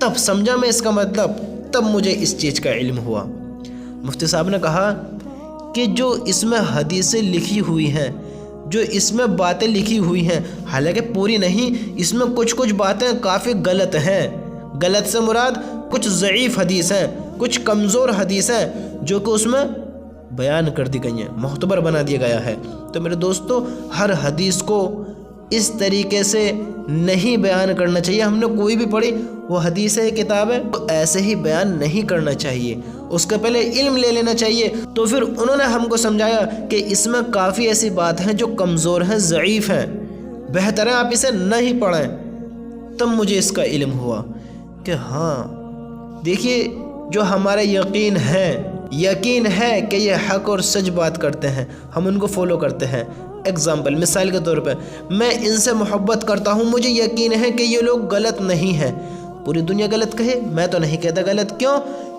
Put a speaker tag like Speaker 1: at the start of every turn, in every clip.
Speaker 1: تب سمجھا میں اس کا مطلب، تب مجھے اس چیز کا علم ہوا۔ مفتی صاحب نے کہا کہ جو اس میں حدیثیں لکھی ہوئی ہیں، جو اس میں باتیں لکھی ہوئی ہیں، حالانکہ پوری نہیں، اس میں کچھ باتیں کافی غلط ہیں۔ غلط سے مراد کچھ ضعیف حدیث ہیں، کچھ کمزور حدیث ہیں جو کہ اس میں بیان کر دی گئی ہیں، معتبر بنا دیا گیا ہے۔ تو میرے دوستو، ہر حدیث کو اس طریقے سے نہیں بیان کرنا چاہیے۔ ہم نے کوئی بھی پڑھی وہ حدیث ہے، کتاب ہے، تو ایسے ہی بیان نہیں کرنا چاہیے، اس کے پہلے علم لے لینا چاہیے۔ تو پھر انہوں نے ہم کو سمجھایا کہ اس میں کافی ایسی بات ہیں جو کمزور ہیں، ضعیف ہیں، بہتر ہے آپ اسے نہیں پڑھیں۔ تب مجھے اس کا علم ہوا کہ ہاں دیکھیے، جو ہمارا یقین ہے کہ یہ حق اور سچ بات کرتے ہیں، ہم ان کو فالو کرتے ہیں۔ اگزامپل، مثال کے طور پہ میں ان سے محبت کرتا ہوں، مجھے یقین ہے کہ یہ لوگ غلط نہیں ہیں۔ پوری دنیا غلط کہے، میں تو نہیں کہتا غلط، کیوں؟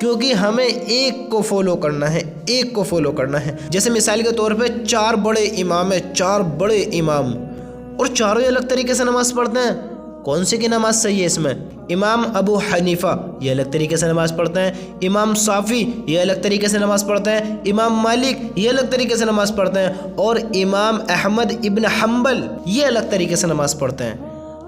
Speaker 1: کیونکہ ہمیں ایک کو فالو کرنا ہے، جیسے مثال کے طور پہ 4 بڑے امام ہیں، 4 بڑے امام، اور چاروں الگ طریقے سے نماز پڑھتے ہیں۔ کون سی کی نماز صحیح ہے اس میں؟ امام ابو حنیفہ یہ الگ طریقے سے نماز پڑھتے ہیں، امام شافعی یہ الگ طریقے سے نماز پڑھتے ہیں، امام مالک یہ الگ طریقے سے نماز پڑھتے ہیں، اور امام احمد ابن حنبل یہ الگ طریقے سے نماز پڑھتے ہیں۔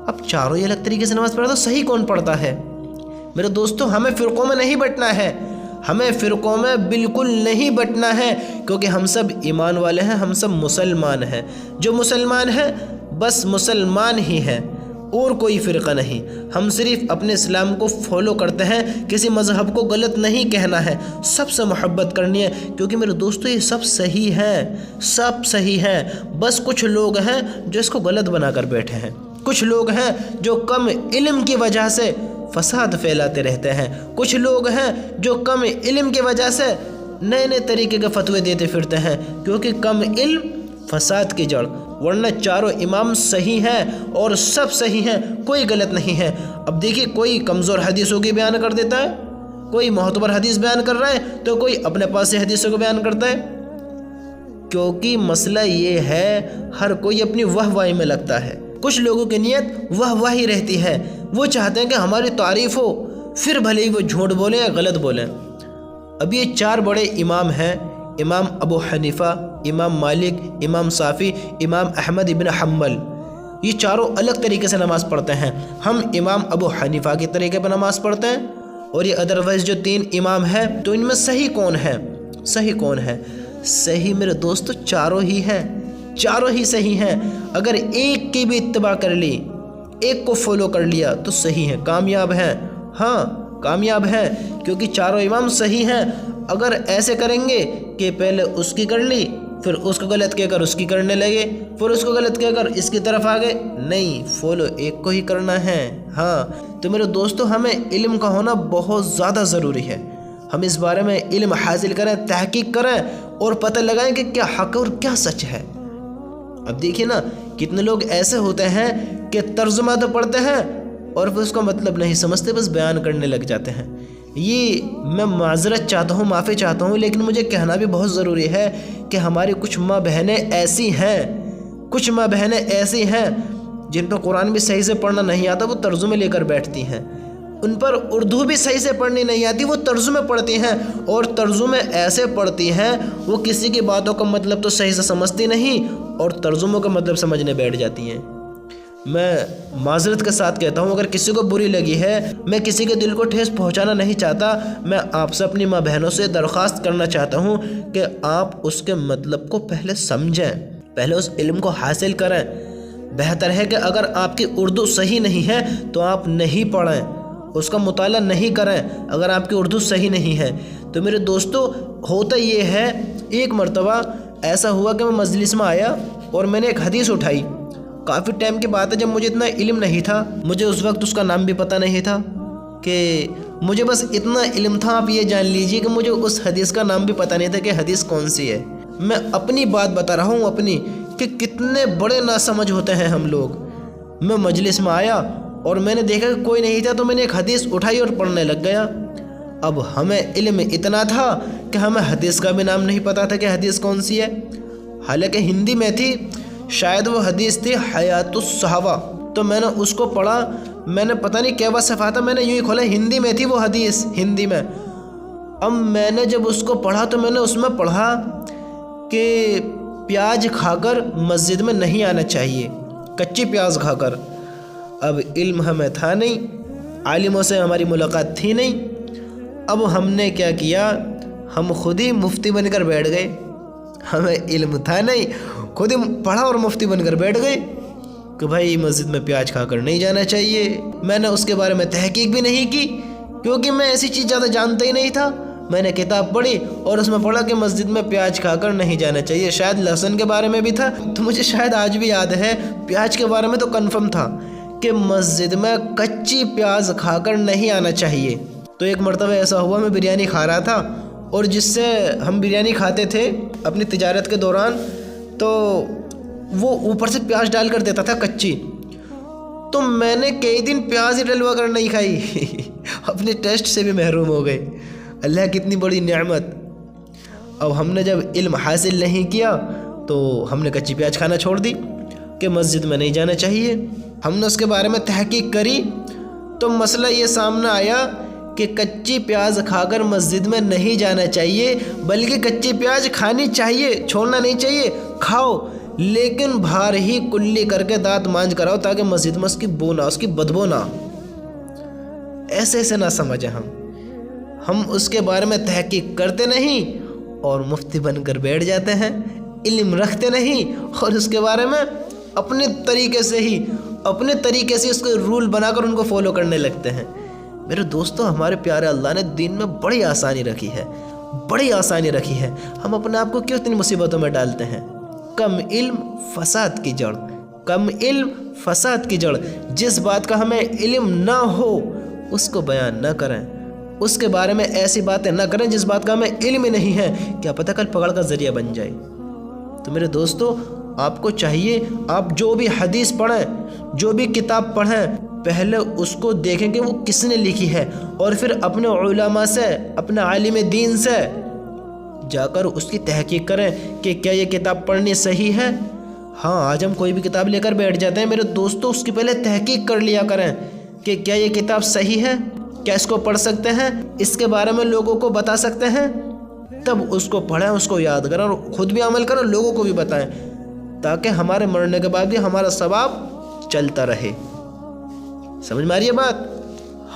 Speaker 1: اب چاروں یہ الگ طریقے سے نماز پڑھتے تو صحیح کون پڑھتا ہے؟ میرے دوستو، ہمیں فرقوں میں نہیں بٹنا ہے، ہمیں فرقوں میں بالکل نہیں بٹنا ہے، کیونکہ ہم سب ایمان والے ہیں، ہم سب مسلمان ہیں۔ جو مسلمان ہیں بس مسلمان ہی ہیں، اور کوئی فرقہ نہیں۔ ہم صرف اپنے اسلام کو فالو کرتے ہیں، کسی مذہب کو غلط نہیں کہنا ہے، سب سے محبت کرنی ہے، کیونکہ میرے دوستو یہ سب صحیح ہیں، بس کچھ لوگ ہیں جو اس کو غلط بنا کر بیٹھے ہیں، کچھ لوگ ہیں جو کم علم کی وجہ سے فساد پھیلاتے رہتے ہیں، کچھ لوگ ہیں جو کم علم کی وجہ سے نئے طریقے کے فتوے دیتے پھرتے ہیں، کیونکہ کم علم فساد کی جڑ، ورنہ چاروں امام صحیح ہیں اور سب صحیح ہیں، کوئی غلط نہیں ہے۔ اب دیکھیے، کوئی کمزور حدیثوں کی بیان کر دیتا ہے، کوئی معتبر حدیث بیان کر رہا ہے، تو کوئی اپنے پاس سے حدیثوں کو بیان کرتا ہے، کیونکہ مسئلہ یہ ہے ہر کوئی اپنی واہی میں لگتا ہے۔ کچھ لوگوں کی نیت واہی رہتی ہے، وہ چاہتے ہیں کہ ہماری تعریف ہو، پھر بھلے ہی وہ جھوٹ بولیں یا غلط بولیں۔ اب یہ 4 بڑے امام ہیں، امام ابو حنیفہ، امام مالک، امام شافعی، امام احمد ابن حنبل، یہ چاروں الگ طریقے سے نماز پڑھتے ہیں۔ ہم امام ابو حنیفہ کے طریقے پر نماز پڑھتے ہیں، اور یہ ادروائز جو 3 امام ہیں، تو ان میں صحیح کون ہے؟ صحیح میرے دوستو چاروں ہی ہیں، چاروں ہی صحیح ہیں۔ اگر ایک کی بھی اتباع کر لی، ایک کو فالو کر لیا تو صحیح ہے، کامیاب ہیں، ہاں کامیاب ہیں، کیونکہ چاروں امام صحیح ہیں۔ اگر ایسے کریں گے کہ پہلے اس کی کر لی، پھر اس کو غلط کہہ کر اس کی کرنے لگے، پھر اس کو غلط کہہ کر اس کی طرف آگے، نہیں، فالو ایک کو ہی کرنا ہے۔ ہاں تو میرے دوستو، ہمیں علم کا ہونا بہت زیادہ ضروری ہے، ہم اس بارے میں علم حاصل کریں، تحقیق کریں، اور پتہ لگائیں کہ کیا حق اور کیا سچ ہے۔ اب دیکھیے نا، کتنے لوگ ایسے ہوتے ہیں کہ ترجمہ تو پڑھتے ہیں اور پھر اس کا مطلب نہیں سمجھتے، بس بیان کرنے لگ جاتے ہیں۔ یہ میں معذرت چاہتا ہوں، معافی چاہتا ہوں، لیکن مجھے کہنا بھی بہت ضروری ہے کہ ہماری کچھ ماں بہنیں ایسی ہیں جن پر قرآن بھی صحیح سے پڑھنا نہیں آتا، وہ ترجمے لے کر بیٹھتی ہیں، ان پر اردو بھی صحیح سے پڑھنی نہیں آتی، وہ ترجمے پڑھتی ہیں، اور ترجمے ایسے پڑھتی ہیں وہ کسی کی باتوں کا مطلب تو صحیح سے سمجھتی نہیں اور ترجموں کا مطلب سمجھنے بیٹھ جاتی ہیں۔ میں معذرت کے ساتھ کہتا ہوں، اگر کسی کو بری لگی ہے، میں کسی کے دل کو ٹھیس پہنچانا نہیں چاہتا، میں آپ سے، اپنی ماں بہنوں سے درخواست کرنا چاہتا ہوں کہ آپ اس کے مطلب کو پہلے سمجھیں، پہلے اس علم کو حاصل کریں۔ بہتر ہے کہ اگر آپ کی اردو صحیح نہیں ہے تو آپ نہیں پڑھیں، اس کا مطالعہ نہیں کریں اگر آپ کی اردو صحیح نہیں ہے۔ تو میرے دوستو، ہوتا یہ ہے، ایک مرتبہ ایسا ہوا کہ میں مجلس میں آیا اور میں نے ایک حدیث اٹھائی، کافی ٹائم کی بات ہے، جب مجھے اتنا علم نہیں تھا، مجھے اس وقت اس کا نام بھی پتہ نہیں تھا، کہ مجھے بس اتنا علم تھا، آپ یہ جان لیجئے کہ مجھے اس حدیث کا نام بھی پتہ نہیں تھا کہ حدیث کون سی ہے۔ میں اپنی بات بتا رہا ہوں، اپنی، کہ کتنے بڑے ناسمجھ ہوتے ہیں ہم لوگ۔ میں مجلس میں آیا اور میں نے دیکھا کہ کوئی نہیں تھا، تو میں نے ایک حدیث اٹھائی اور پڑھنے لگ گیا۔ اب ہمیں علم اتنا تھا کہ ہمیں حدیث کا بھی نام نہیں پتا تھا کہ حدیث کون سی ہے، حالانکہ ہندی میں تھی، شاید وہ حدیث تھی حیات الصحابہ۔ تو میں نے اس کو پڑھا، میں نے پتہ نہیں کیا صفحہ تھا، میں نے یوں ہی کھولا، ہندی میں تھی وہ حدیث، ہندی میں۔ اب میں نے جب اس کو پڑھا تو میں نے اس میں پڑھا کہ پیاز کھا کر مسجد میں نہیں آنا چاہیے، کچی پیاز کھا کر۔ اب علم ہمیں تھا نہیں، عالموں سے ہماری ملاقات تھی نہیں۔ اب ہم نے کیا کیا، ہم خود ہی مفتی بن کر بیٹھ گئے، ہمیں علم تھا نہیں، خود ہی پڑھا اور مفتی بن کر بیٹھ گئے کہ بھائی مسجد میں پیاز کھا کر نہیں جانا چاہیے۔ میں نے اس کے بارے میں تحقیق بھی نہیں کی، کیونکہ میں ایسی چیز زیادہ جانتا ہی نہیں تھا۔ میں نے کتاب پڑھی اور اس میں پڑھا کہ مسجد میں پیاز کھا کر نہیں جانا چاہیے، شاید لہسن کے بارے میں بھی تھا، تو مجھے شاید آج بھی یاد ہے، پیاز کے بارے میں تو کنفرم تھا کہ مسجد میں کچی پیاز کھا کر نہیں آنا چاہیے۔ تو ایک مرتبہ ایسا ہوا، میں بریانی کھا رہا تھا، اور جس سے ہم بریانی کھاتے تھے اپنی تجارت کے دوران، تو وہ اوپر سے پیاز ڈال کر دیتا تھا کچی، تو میں نے کئی دن پیاز ہی ڈلوا کر نہیں کھائی اپنے ٹیسٹ سے بھی محروم ہو گئے۔ اللہ کی اتنی بڑی نعمت۔ اب ہم نے جب علم حاصل نہیں کیا تو ہم نے کچی پیاز کھانا چھوڑ دی کہ مسجد میں نہیں جانا چاہیے۔ ہم نے اس کے بارے میں تحقیق کری تو مسئلہ یہ سامنے آیا کہ کچی پیاز کھا کر مسجد میں نہیں جانا چاہیے، بلکہ کچی پیاز کھانی چاہیے، چھوڑنا نہیں چاہیے، کھاؤ، لیکن باہر ہی کلی کر کے دانت مانجھ کر آؤ، تاکہ مسجد میں اس کی بو نہ، اس کی بدبو نہ۔ ایسے نہ سمجھیں ہم اس کے بارے میں تحقیق کرتے نہیں اور مفتی بن کر بیٹھ جاتے ہیں، علم رکھتے نہیں اور اس کے بارے میں اپنے طریقے سے اس کے رول بنا کر ان کو فالو کرنے لگتے ہیں۔ میرے دوستو، ہمارے پیارے اللہ نے دین میں بڑی آسانی رکھی ہے، ہم اپنے آپ کو کیوں اتنی مصیبتوں میں ڈالتے ہیں؟ کم علم فساد کی جڑ۔ جس بات کا ہمیں علم نہ ہو اس کو بیان نہ کریں، اس کے بارے میں ایسی باتیں نہ کریں جس بات کا ہمیں علم ہی نہیں ہے، کیا پتہ کل پکڑ کا ذریعہ بن جائے۔ تو میرے دوستو، آپ کو چاہیے، آپ جو بھی حدیث پڑھیں، جو بھی کتاب پڑھیں، پہلے اس کو دیکھیں کہ وہ کس نے لکھی ہے، اور پھر اپنے علماء سے، اپنے عالم دین سے جا کر اس کی تحقیق کریں کہ کیا یہ کتاب پڑھنی صحیح ہے۔ ہاں، آج ہم کوئی بھی کتاب لے کر بیٹھ جاتے ہیں، میرے دوستو اس کی پہلے تحقیق کر لیا کریں کہ کیا یہ کتاب صحیح ہے، کیا اس کو پڑھ سکتے ہیں، اس کے بارے میں لوگوں کو بتا سکتے ہیں، تب اس کو پڑھیں، اس کو یاد کریں اور خود بھی عمل کریں، لوگوں کو بھی بتائیں، تاکہ ہمارے مرنے کے بعد بھی ہمارا ثواب چلتا رہے۔ سمجھ میں آ رہی ہے بات؟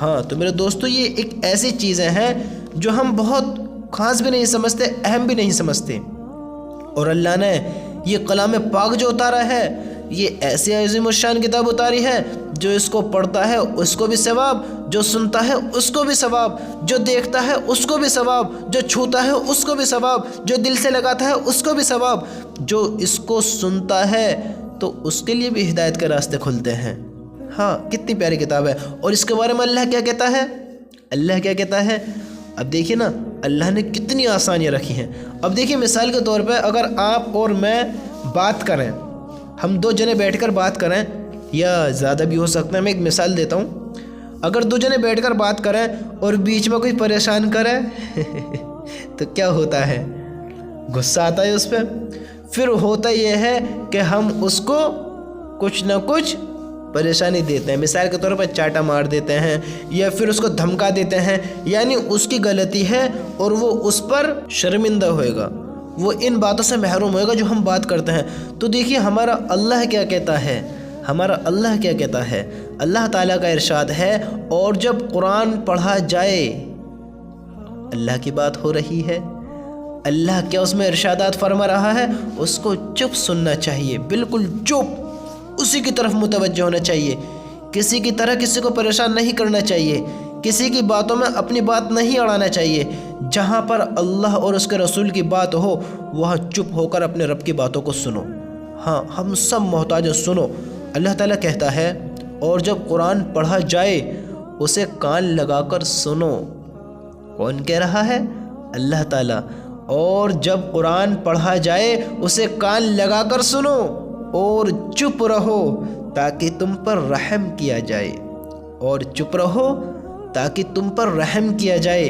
Speaker 1: ہاں، تو میرے دوستو، یہ ایک ایسی چیزیں ہیں جو ہم بہت خاص بھی نہیں سمجھتے، اہم بھی نہیں سمجھتے، اور اللہ نے یہ کلام پاک جو اتارا ہے، یہ ایسی عظیم الشان کتاب اتاری ہے، جو اس کو پڑھتا ہے اس کو بھی ثواب، جو سنتا ہے اس کو بھی ثواب، جو دیکھتا ہے اس کو بھی ثواب، جو چھوتا ہے اس کو بھی ثواب، جو دل سے لگاتا ہے اس کو بھی ثواب، جو اس کو سنتا ہے تو اس کے لیے بھی ہدایت کے راستے کھلتے ہیں۔ ہاں، کتنی پیاری کتاب ہے، اور اس کے بارے میں اللہ کیا کہتا ہے؟ اب دیکھیے نا، اللہ نے کتنی آسانیاں رکھی ہیں۔ اب دیکھیے، مثال کے طور پہ اگر آپ اور میں بات کریں، ہم دو جنے بیٹھ کر بات کریں، یا زیادہ بھی ہو سکتا ہے، میں ایک مثال دیتا ہوں، اگر دو جنے بیٹھ کر بات کریں اور بیچ میں کوئی پریشان کرے تو کیا ہوتا ہے؟ غصہ آتا ہے اس پہ۔ پھر ہوتا یہ ہے کہ ہم اس کو کچھ نہ کچھ پریشانی دیتے ہیں، مثال کے طور پر چاٹا مار دیتے ہیں، یا پھر اس کو دھمکا دیتے ہیں، یعنی اس کی غلطی ہے اور وہ اس پر شرمندہ ہوئے گا، وہ ان باتوں سے محروم ہوئے گا جو ہم بات کرتے ہیں۔ تو دیکھیے ہمارا اللہ کیا کہتا ہے، اللہ تعالیٰ کا ارشاد ہے، اور جب قرآن پڑھا جائے، اللہ کی بات ہو رہی ہے، اللہ کیا اس میں ارشادات فرما رہا ہے، اس کو چپ سننا چاہیے، بالکل چپ، اسی کی طرف متوجہ ہونا چاہیے، کسی کی طرح کسی کو پریشان نہیں کرنا چاہیے، کسی کی باتوں میں اپنی بات نہیں اڑانا چاہیے۔ جہاں پر اللہ اور اس کے رسول کی بات ہو، وہاں چپ ہو کر اپنے رب کی باتوں کو سنو۔ ہاں، ہم سب محتاج، سنو۔ اللہ تعالیٰ کہتا ہے، اور جب قرآن پڑھا جائے اسے کان لگا کر سنو۔ کون کہہ رہا ہے؟ اللہ تعالیٰ۔ اور جب قرآن پڑھا جائے اسے کان لگا کر سنو اور چپ رہو تاکہ تم پر رحم کیا جائے۔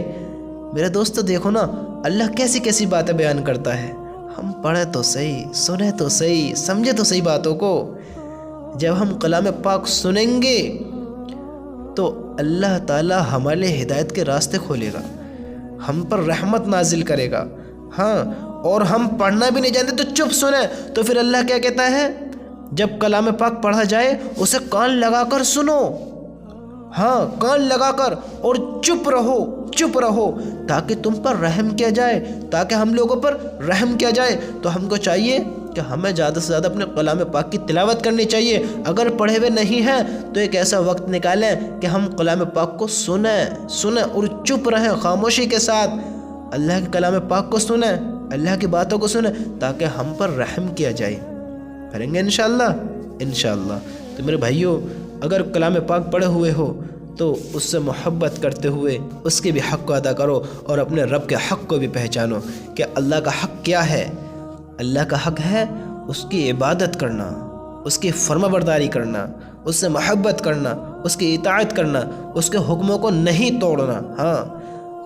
Speaker 1: میرے دوستو دیکھو نا، اللہ کیسی کیسی باتیں بیان کرتا ہے، ہم پڑھیں تو صحیح، سنیں تو صحیح، سمجھے تو صحیح باتوں کو۔ جب ہم کلام پاک سنیں گے تو اللہ تعالیٰ ہمارے لیے ہدایت کے راستے کھولے گا، ہم پر رحمت نازل کرے گا۔ ہاں، اور ہم پڑھنا بھی نہیں جانتے تو چپ سنیں، تو پھر اللہ کیا کہتا ہے؟ جب کلام پاک پڑھا جائے اسے کان لگا کر سنو، ہاں کان لگا کر، اور چپ رہو، چپ رہو، تاکہ تم پر رحم کیا جائے، تاکہ ہم لوگوں پر رحم کیا جائے۔ تو ہم کو چاہیے کہ ہمیں زیادہ سے زیادہ اپنے کلام پاک کی تلاوت کرنی چاہیے۔ اگر پڑھے ہوئے نہیں ہیں تو ایک ایسا وقت نکالیں کہ ہم کلام پاک کو سنیں اور چپ رہیں خاموشی کے ساتھ، اللہ کے کلام پاک کو سنیں، اللہ کی باتوں کو سنیں، تاکہ ہم پر رحم کیا جائے۔ کریں گے انشاءاللہ؟ انشاءاللہ۔ تو میرے بھائیوں، اگر کلام پاک پڑھے ہوئے ہو تو اس سے محبت کرتے ہوئے اس کے بھی حق کو ادا کرو، اور اپنے رب کے حق کو بھی پہچانو کہ اللہ کا حق کیا ہے۔ اللہ کا حق ہے اس کی عبادت کرنا، اس کی فرما برداری کرنا، اس سے محبت کرنا، اس کی اطاعت کرنا، اس کے حکموں کو نہیں توڑنا۔ ہاں،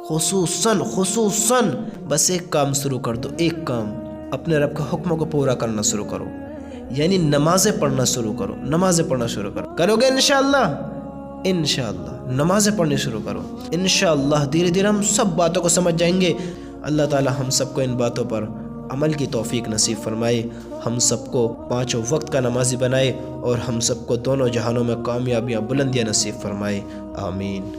Speaker 1: خصوصاً بس ایک کام شروع کر دو، ایک کام، اپنے رب کے حکموں کو پورا کرنا شروع کرو، یعنی نمازیں پڑھنا شروع کرو، نمازیں پڑھنا شروع کرو۔ کرو گے انشاءاللہ؟ انشاءاللہ نمازیں پڑھنے شروع کرو، انشاءاللہ دھیرے دھیرے ہم سب باتوں کو سمجھ جائیں گے۔ اللہ تعالی ہم سب کو ان باتوں پر عمل کی توفیق نصیب فرمائے، ہم سب کو 5 وقت کا نمازی بنائے، اور ہم سب کو دونوں جہانوں میں کامیابیاں، بلندیاں نصیب فرمائے۔ آمین۔